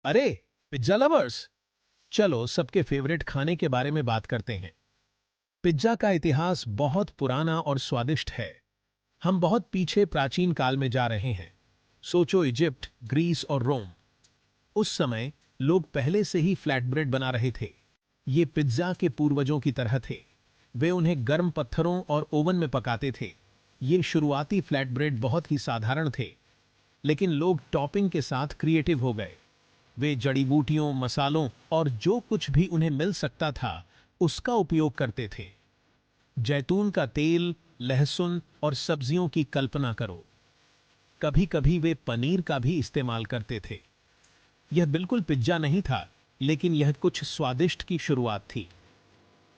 अरे pizza lovers, चलो सबके फेवरेट खाने के बारे में बात करते हैं। पिज्जा का इतिहास बहुत पुराना और स्वादिष्ट है। हम बहुत पीछे प्राचीन काल में जा रहे हैं। सोचो, इजिप्ट, ग्रीस और रोम। उस समय लोग पहले से ही फ्लैट ब्रेड बना रहे थे। ये पिज्जा के पूर्वजों की तरह थे। वे उन्हें गर्म पत्थरों और ओवन में पकाते थे। ये शुरुआती फ्लैट ब्रेड बहुत ही साधारण थे, लेकिन लोग टॉपिंग के साथ क्रिएटिव हो गए। वे जड़ी बूटियों, मसालों और जो कुछ भी उन्हें मिल सकता था उसका उपयोग करते थे। जैतून का तेल, लहसुन और सब्जियों की कल्पना करो। कभी कभी वे पनीर का भी इस्तेमाल करते थे। यह बिल्कुल पिज्जा नहीं था, लेकिन यह कुछ स्वादिष्ट की शुरुआत थी।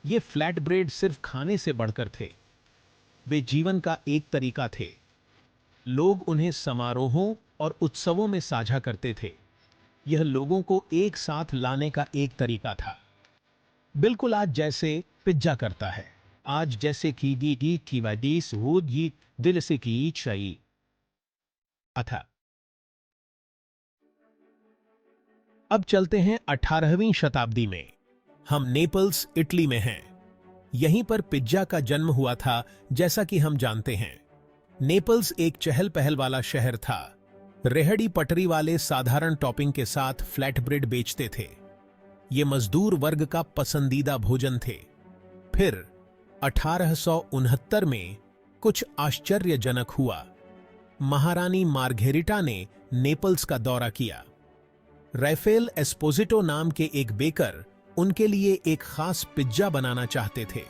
ये फ्लैट ब्रेड सिर्फ खाने से बढ़कर थे। वे जीवन का एक तरीका थे। लोग उन्हें समारोहों और उत्सवों में साझा करते थे। यह लोगों को एक साथ लाने का एक तरीका था। बिल्कुल आज जैसे पिज्जा करता है। आज जैसे कि डी की वडीस वो ये दिल से की चाहिए अथा। अब चलते हैं 18वीं शताब्दी में। हम नेपल्स, इटली में हैं। यहीं पर पिज्जा का जन्म हुआ था, जैसा कि हम जानते हैं। नेपल्स एक चहल पहल वाला शहर था। रेहड़ी पटरी वाले साधारण टॉपिंग के साथ फ्लैट ब्रेड बेचते थे। ये मजदूर वर्ग का पसंदीदा भोजन थे। फिर 1869 में कुछ आश्चर्यजनक हुआ। महारानी मार्घेरिटा ने नेपल्स का दौरा किया। राफेल एस्पोजिटो नाम के एक बेकर उनके लिए एक खास पिज्जा बनाना चाहते थे।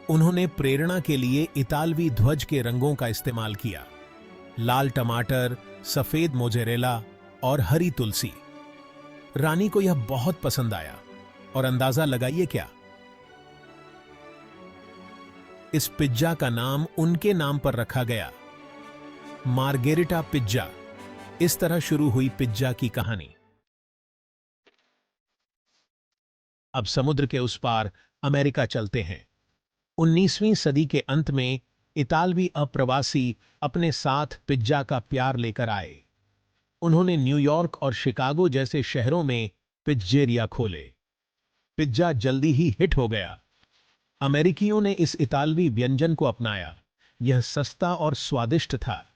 उन्होंने प्रेरणा के लिए इतालवी ध्वज के रंगों का इस्तेमाल किया। लाल टमाटर, सफेद मोजेरेला और हरी तुलसी। रानी को यह बहुत पसंद आया और अंदाजा लगाइए क्या? इस पिज्जा का नाम उनके नाम पर रखा गया, मार्गेरिटा पिज्जा। इस तरह शुरू हुई पिज्जा की कहानी। अब समुद्र के उस पार अमेरिका चलते हैं। 19वीं सदी के अंत में इतालवी अप्रवासी अपने साथ पिज्जा का प्यार लेकर आए। उन्होंने न्यूयॉर्क और शिकागो जैसे शहरों में पिज्जेरिया खोले। पिज्जा जल्दी ही हिट हो गया। अमेरिकियों ने इस इतालवी व्यंजन को अपनाया। यह सस्ता और स्वादिष्ट था।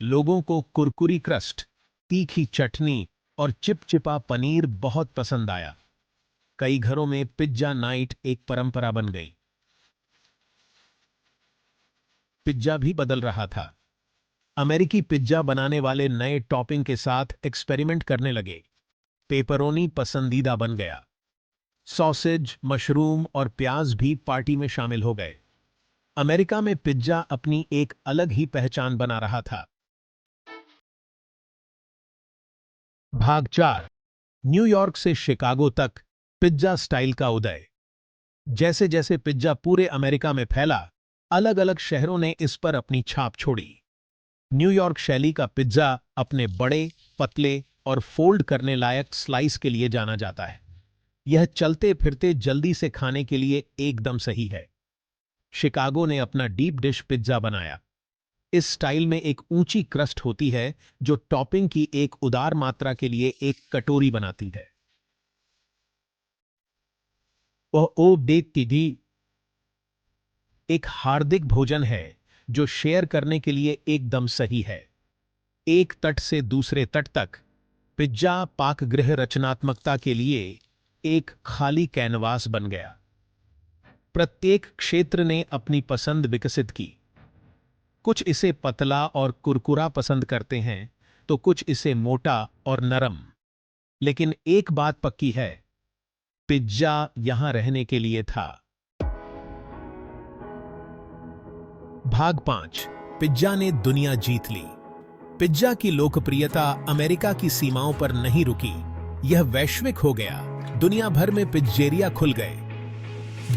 लोगों को कुरकुरी क्रस्ट, तीखी चटनी और चिपचिपा पनीर बहुत पसंद आया। कई घरों में पिज्जा नाइट एक परंपरा बन गई। पिज्जा भी बदल रहा था। अमेरिकी पिज्जा बनाने वाले नए टॉपिंग के साथ एक्सपेरिमेंट करने लगे। पेपरोनी पसंदीदा बन गया। सॉसेज, मशरूम और प्याज भी पार्टी में शामिल हो गए। अमेरिका में पिज्जा अपनी एक अलग ही पहचान बना रहा था। भाग 4। न्यूयॉर्क से शिकागो तक पिज्जा स्टाइल का उदय। जैसे जैसे पिज्जा पूरे अमेरिका में फैला, अलग अलग शहरों ने इस पर अपनी छाप छोड़ी। न्यूयॉर्क शैली का पिज्जा अपने बड़े, पतले और फोल्ड करने लायक स्लाइस के लिए जाना जाता है। यह चलते फिरते जल्दी से खाने के लिए एकदम सही है। शिकागो ने अपना डीप डिश पिज्जा बनाया। इस स्टाइल में एक ऊंची क्रस्ट होती है जो टॉपिंग की एक उदार मात्रा के लिए एक कटोरी बनाती है। वह ओ बेक टी एक हार्दिक भोजन है जो शेयर करने के लिए एकदम सही है। एक तट से दूसरे तट तक पिज्जा पाकगृह रचनात्मकता के लिए एक खाली कैनवास बन गया। प्रत्येक क्षेत्र ने अपनी पसंद विकसित की। कुछ इसे पतला और कुरकुरा पसंद करते हैं, तो कुछ इसे मोटा और नरम। लेकिन एक बात पक्की है, पिज्जा यहां रहने के लिए था। भाग 5। पिज्जा ने दुनिया जीत ली। पिज्जा की लोकप्रियता अमेरिका की सीमाओं पर नहीं रुकी, यह वैश्विक हो गया। दुनिया भर में पिज्जेरिया खुल गए।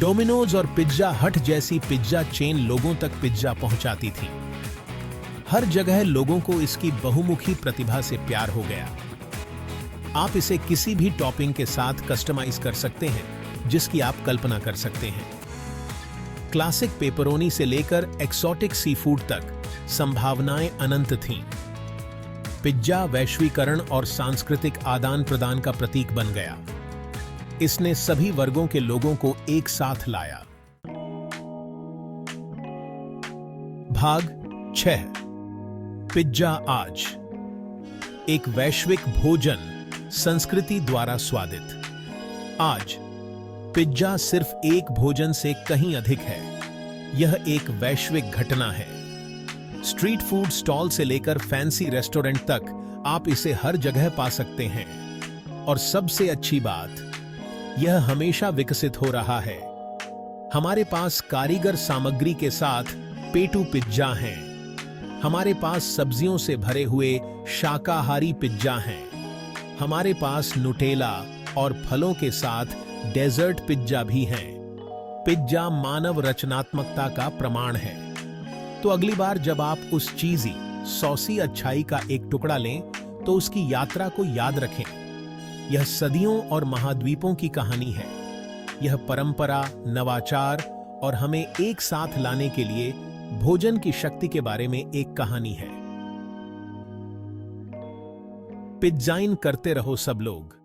डोमिनोज और पिज्जा हट जैसी पिज्जा चेन लोगों तक पिज्जा पहुंचाती थी। हर जगह लोगों को इसकी बहुमुखी प्रतिभा से प्यार हो गया। आप इसे किसी भी टॉपिंग के साथ कस्टमाइज कर सकते हैं, जिसकी आप कल्पना कर सकते हैं। क्लासिक पेपरोनी से लेकर एक्सोटिक सी फूड तक संभावनाएं अनंत थीं। पिज्जा वैश्वीकरण और सांस्कृतिक आदान प्रदान का प्रतीक बन गया। इसने सभी वर्गों के लोगों को एक साथ लाया। भाग 6। पिज्जा आज एक वैश्विक भोजन, संस्कृति द्वारा स्वादित। आज पिज्जा सिर्फ एक भोजन से कहीं अधिक है। यह एक वैश्विक घटना है। स्ट्रीट फूड स्टॉल से लेकर फैंसी रेस्टोरेंट तक आप इसे हर जगह पा सकते हैं। और सबसे अच्छी बात, यह हमेशा विकसित हो रहा है। हमारे पास कारीगर सामग्री के साथ पेटू पिज्जा हैं। हमारे पास सब्जियों से भरे हुए शाकाहारी पिज्जा हैं। हमारे पास नुटेला और फलों के साथ डेजर्ट पिज्जा भी हैं। पिज्जा मानव रचनात्मकता का प्रमाण है। तो अगली बार जब आप उस चीजी, सॉसी अच्छाई का एक टुकड़ा लें, तो उसकी यात्रा को याद रखें। यह सदियों और महाद्वीपों की कहानी है। यह परंपरा, नवाचार और हमें एक साथ लाने के लिए भोजन की शक्ति के बारे में एक कहानी है। पिज्जाइन करते रहो सब लोग।